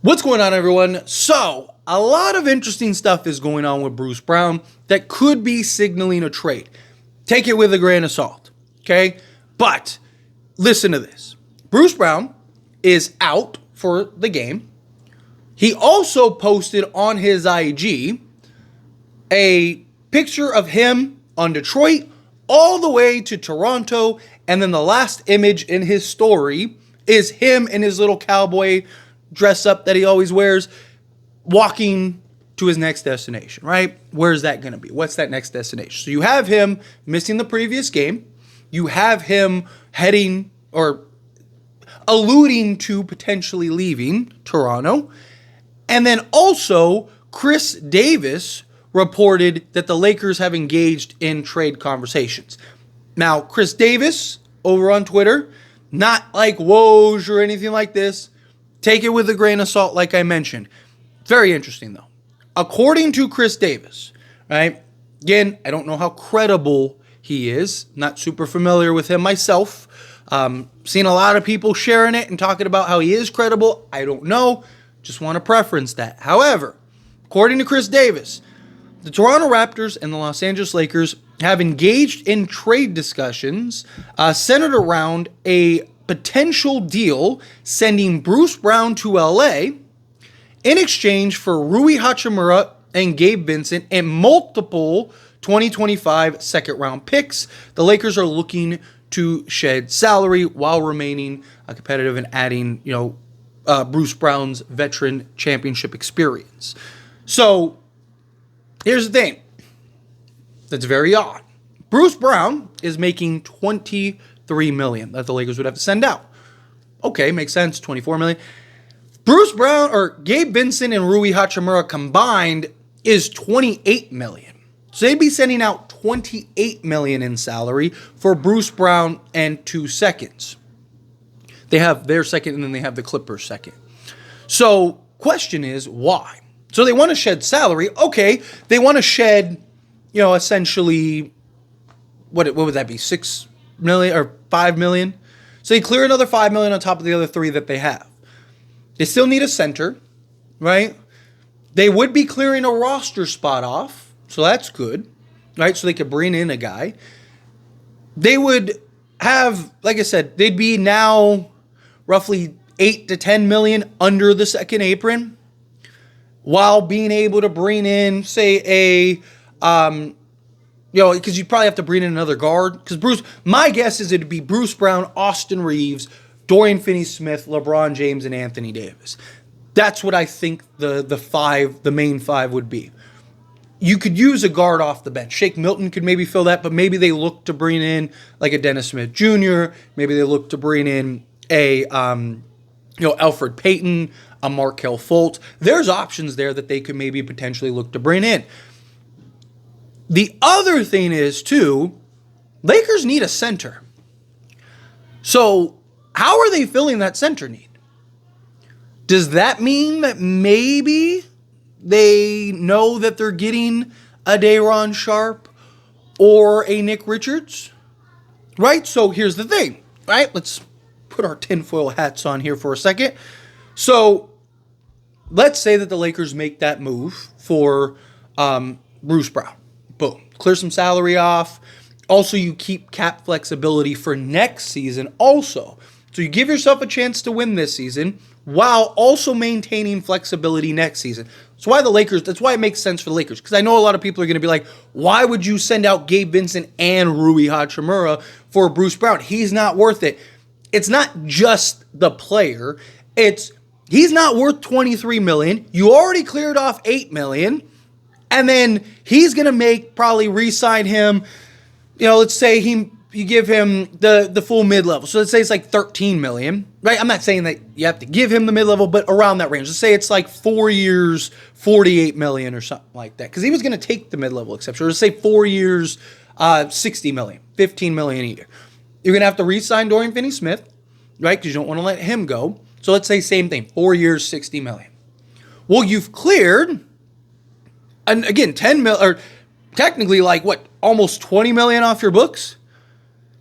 What's going on, everyone? So, a lot of interesting stuff is going on with Bruce Brown that could be signaling a trade. Take it with a grain of salt, okay? But listen to this. Bruce Brown is out for the game. He also posted on his IG a picture of him on Detroit all the way to Toronto, and then the last image in his story is him in his little cowboy dress up that he always wears, walking to his next destination, right? Where's that going to be? What's that next destination? So you have him missing the previous game. You have him heading or alluding to potentially leaving Toronto. And then also Chris Davis reported that the Lakers have engaged in trade conversations. Now, Chris Davis over on Twitter, not like Woj or anything like this. Take it with a grain of salt, like I mentioned. Very interesting, though. According to Chris Davis, right? Again, I don't know how credible he is. Not super familiar with him myself. Seen a lot of people sharing it and talking about how he is credible. I don't know. Just want to preference that. However, according to Chris Davis, the Toronto Raptors and the Los Angeles Lakers have engaged in trade discussions centered around a potential deal sending Bruce Brown to LA in exchange for Rui Hachimura and Gabe Vincent and multiple 2025 second-round picks. The Lakers are looking to shed salary while remaining competitive and adding, Bruce Brown's veteran championship experience. So, here's the thing that's very odd. Bruce Brown is making $23 million that the Lakers would have to send out. Okay, makes sense, $24 million. Bruce Brown or Gabe Vincent and Rui Hachimura combined is $28 million. So they'd be sending out $28 million in salary for Bruce Brown and 2 seconds. They have their second and then they have the Clippers second. So, question is, why? So they want to shed salary. Okay, they want to shed, essentially, what would that be, $6 million or $5 million? So they clear another $5 million on top of the other 3 that they have. They still need a center, right? They would be clearing a roster spot off, so that's good, right? So they could bring in a guy. They would have, like I said, they'd be now roughly $8 to $10 million under the second apron, while being able to bring in, say, because you'd probably have to bring in another guard. Because my guess is it'd be Bruce Brown, Austin Reeves, Dorian Finney-Smith, LeBron James, and Anthony Davis. That's what I think the main 5 would be. You could use a guard off the bench. Shake Milton could maybe fill that, but maybe they look to bring in like a Dennis Smith Jr. Maybe they look to bring in a Elfrid Payton, a Markelle Fultz. There's options there that they could maybe potentially look to bring in. The other thing is, too, Lakers need a center. So, how are they filling that center need? Does that mean that maybe they know that they're getting a Day'Ron Sharpe or a Nick Richards? Right? So, here's the thing, right? Let's put our tinfoil hats on here for a second. So, let's say that the Lakers make that move for Bruce Brown. Boom. Clear some salary off. Also, you keep cap flexibility for next season also. So you give yourself a chance to win this season while also maintaining flexibility next season. That's why it makes sense for the Lakers. Because I know a lot of people are going to be like, why would you send out Gabe Vincent and Rui Hachimura for Bruce Brown? He's not worth it. It's not just the player. He's not worth $23 million. You already cleared off $8 million. And then he's going to probably re-sign him. Let's say you give him the full mid-level. So let's say it's like $13 million, right? I'm not saying that you have to give him the mid-level, but around that range. Let's say it's like 4 years, $48 million or something like that. Because he was going to take the mid-level exception. Or let's say 4 years, $60 million, $15 million a year. You're going to have to re-sign Dorian Finney-Smith, right? Because you don't want to let him go. So let's say same thing, 4 years, $60 million. Well, you've cleared, and again, 10 million, or technically almost 20 million off your books,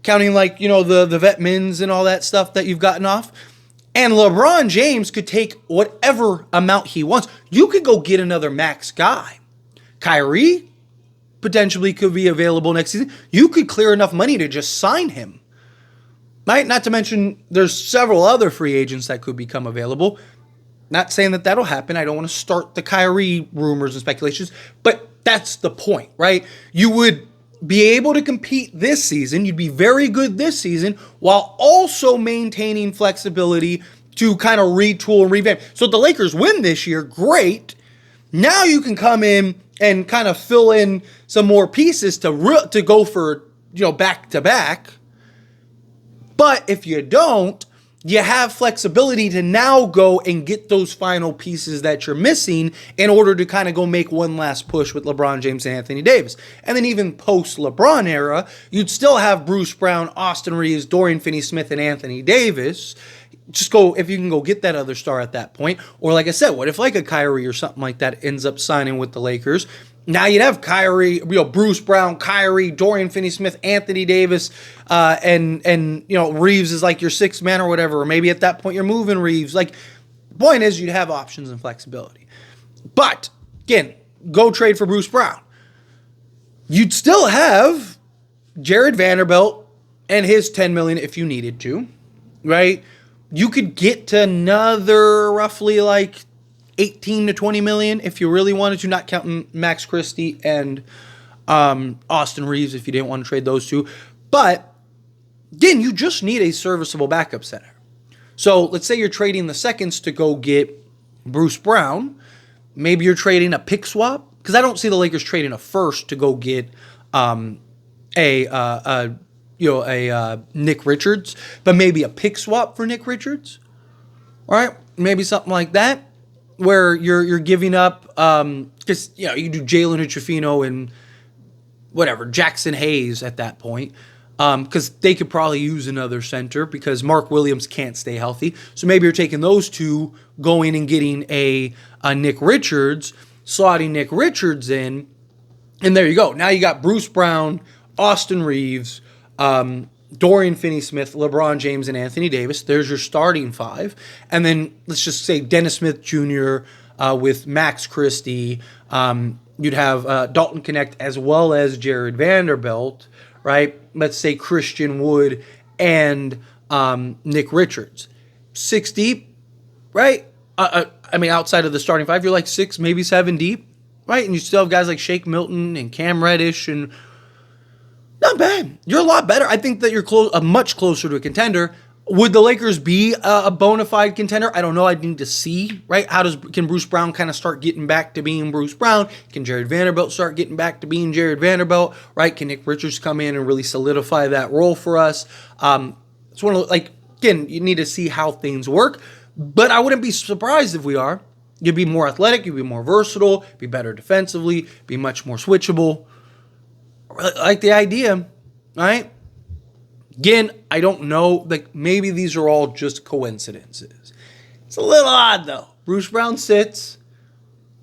counting the vet mins and all that stuff that you've gotten off. And LeBron James could take whatever amount he wants. You could go get another max guy. Kyrie potentially could be available next season. You could clear enough money to just sign him. Right? Not to mention there's several other free agents that could become available. Not saying that that'll happen. I don't want to start the Kyrie rumors and speculations, but that's the point, right? You would be able to compete this season. You'd be very good this season while also maintaining flexibility to kind of retool and revamp. So if the Lakers win this year, great. Now you can come in and kind of fill in some more pieces to go for, back to back. But if you don't, you have flexibility to now go and get those final pieces that you're missing in order to kind of go make one last push with LeBron James and Anthony Davis. And then even post-LeBron era, you'd still have Bruce Brown, Austin Reeves, Dorian Finney-Smith, and Anthony Davis. Just go, if you can go get that other star at that point. Or like I said, what if like a Kyrie or something like that ends up signing with the Lakers? Now you'd have Kyrie, Bruce Brown, Kyrie, Dorian Finney-Smith, Anthony Davis, and Reeves is like your sixth man or whatever. Or maybe at that point you're moving Reeves. Like, the point is you'd have options and flexibility. But again, go trade for Bruce Brown. You'd still have Jared Vanderbilt and his $10 million if you needed to, right? You could get to another roughly like 18 to 20 million if you really wanted to, not counting Max Christie and Austin Reeves if you didn't want to trade those two. But again, you just need a serviceable backup center. So let's say you're trading the seconds to go get Bruce Brown. Maybe you're trading a pick swap, because I don't see the Lakers trading a first to go get Nick Richards, but maybe a pick swap for Nick Richards. All right, maybe something like that, where you're giving up, because you do Jalen Hood-Schifino and whatever Jackson Hayes at that point, because they could probably use another center because Mark Williams can't stay healthy. So maybe you're taking those two, going and getting a Nick Richards, slotting Nick Richards in, and there you go. Now you got Bruce Brown, Austin Reeves, Dorian Finney-Smith, LeBron James, and Anthony Davis. There's your starting five. And then let's just say Dennis Smith Jr. With Max Christie. You'd have Dalton Connect as well as Jared Vanderbilt, right? Let's say Christian Wood and Nick Richards. 6 deep, right? Outside of the starting five, you're like 6, maybe 7 deep, right? And you still have guys like Shake Milton and Cam Reddish and not bad. You're a lot better. I think that you're much closer to a contender. Would the Lakers be a bona fide contender? I don't know. I need to see, right? Can Bruce Brown kind of start getting back to being Bruce Brown? Can Jared Vanderbilt start getting back to being Jared Vanderbilt, right? Can Nick Richards come in and really solidify that role for us? It's one of again, you need to see how things work, but I wouldn't be surprised if we are. You'd be more athletic, you'd be more versatile, be better defensively, be much more switchable. I like the idea, right? Again, I don't know. Maybe these are all just coincidences. It's a little odd, though. Bruce Brown sits.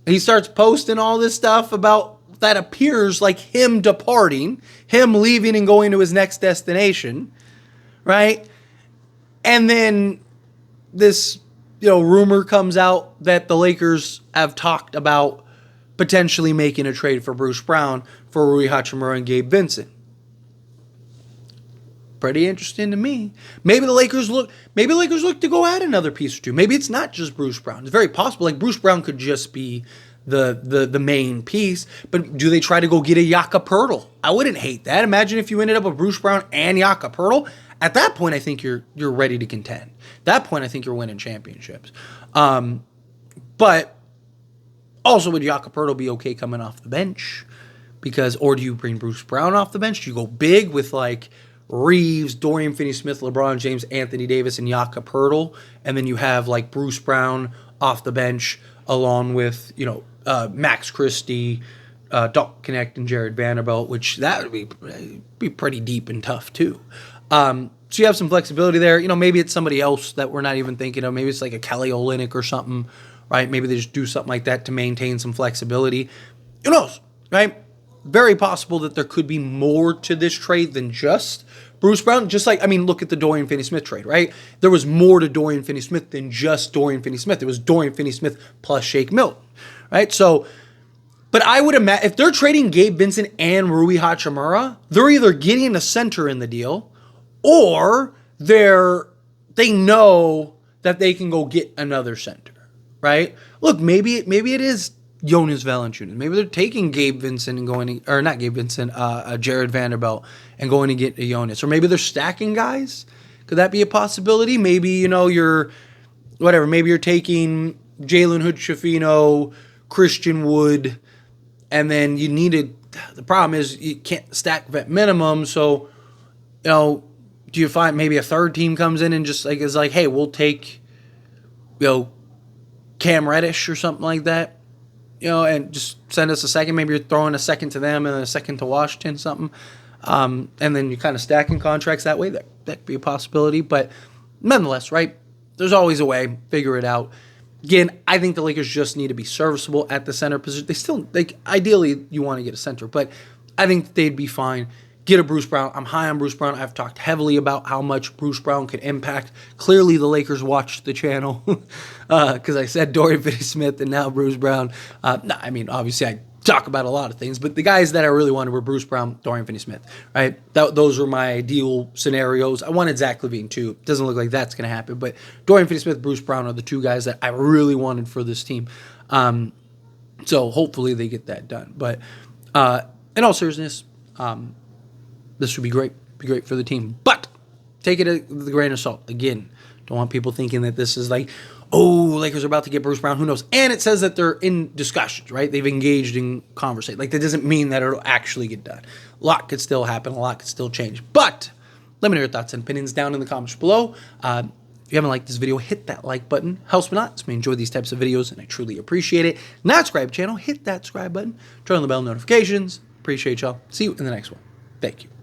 He starts posting all this stuff about that appears like him departing, him leaving and going to his next destination, right? And then this, rumor comes out that the Lakers have talked about potentially making a trade for Bruce Brown for Rui Hachimura and Gabe Vincent. Pretty interesting to me. Maybe the Lakers look to go add another piece or two. Maybe it's not just Bruce Brown. It's very possible. Bruce Brown could just be the main piece. But do they try to go get a Jakob Poeltl? I wouldn't hate that. Imagine if you ended up with Bruce Brown and Jakob Poeltl. At that point, I think you're ready to contend. At that point, I think you're winning championships. But also, would Jakob Poeltl be okay coming off the bench? Or do you bring Bruce Brown off the bench? Do you go big with Reeves, Dorian Finney-Smith, LeBron James, Anthony Davis, and Jakob Poeltl, and then you have Bruce Brown off the bench along with Max Christie, Dalton Connect, and Jared Vanderbilt, which that would be pretty deep and tough too. So you have some flexibility there. Maybe it's somebody else that we're not even thinking of. Maybe it's like a Kelly Olynyk or something, right? Maybe they just do something like that to maintain some flexibility. Who knows, right? Very possible that there could be more to this trade than just Bruce Brown, just like, I mean, look at the Dorian Finney-Smith trade, right? There was more to Dorian Finney-Smith than just Dorian Finney-Smith. It was Dorian Finney-Smith plus Shake Milton, right? So, but I would imagine if they're trading Gabe Vincent and Rui Hachimura, they're either getting a center in the deal or they know that they can go get another center, right? Look, maybe it is Jonas Valanciunas. Maybe they're taking Gabe Vincent and going to, or not Gabe Vincent, Jared Vanderbilt and going to get a Jonas. Or maybe they're stacking guys. Could that be a possibility? Maybe, maybe you're taking Jalen Hood-Schifino, Christian Wood, and then the problem is you can't stack vet minimum, so, do you find maybe a third team comes in and just is like, hey, we'll take, Cam Reddish or something like that, and just send us a second. Maybe you're throwing a second to them and a second to Washington, something. And then you're kind of stacking contracts that way. That could be a possibility. But nonetheless, right, there's always a way. Figure it out. Again, I think the Lakers just need to be serviceable at the center position. They still, ideally, you want to get a center, but I think they'd be fine. Get a Bruce Brown. I'm high on Bruce Brown. I've talked heavily about how much Bruce Brown could impact. Clearly, the Lakers watched the channel because I said Dorian Finney-Smith and now Bruce Brown. Obviously, I talk about a lot of things, but the guys that I really wanted were Bruce Brown, Dorian Finney-Smith, right? Those were my ideal scenarios. I wanted Zach LaVine, too. It doesn't look like that's going to happen, but Dorian Finney-Smith, Bruce Brown are the two guys that I really wanted for this team. So hopefully they get that done. But in all seriousness, this would be great. Be great for the team. But take it with a grain of salt. Again, don't want people thinking that this is like, oh, Lakers are about to get Bruce Brown. Who knows? And it says that they're in discussions, right? They've engaged in conversation. That doesn't mean that it'll actually get done. A lot could still happen. A lot could still change. But let me know your thoughts and opinions down in the comments below. If you haven't liked this video, hit that like button. Helps me not. I enjoy these types of videos, and I truly appreciate it. Not subscribe channel, hit that subscribe button. Turn on the bell notifications. Appreciate y'all. See you in the next one. Thank you.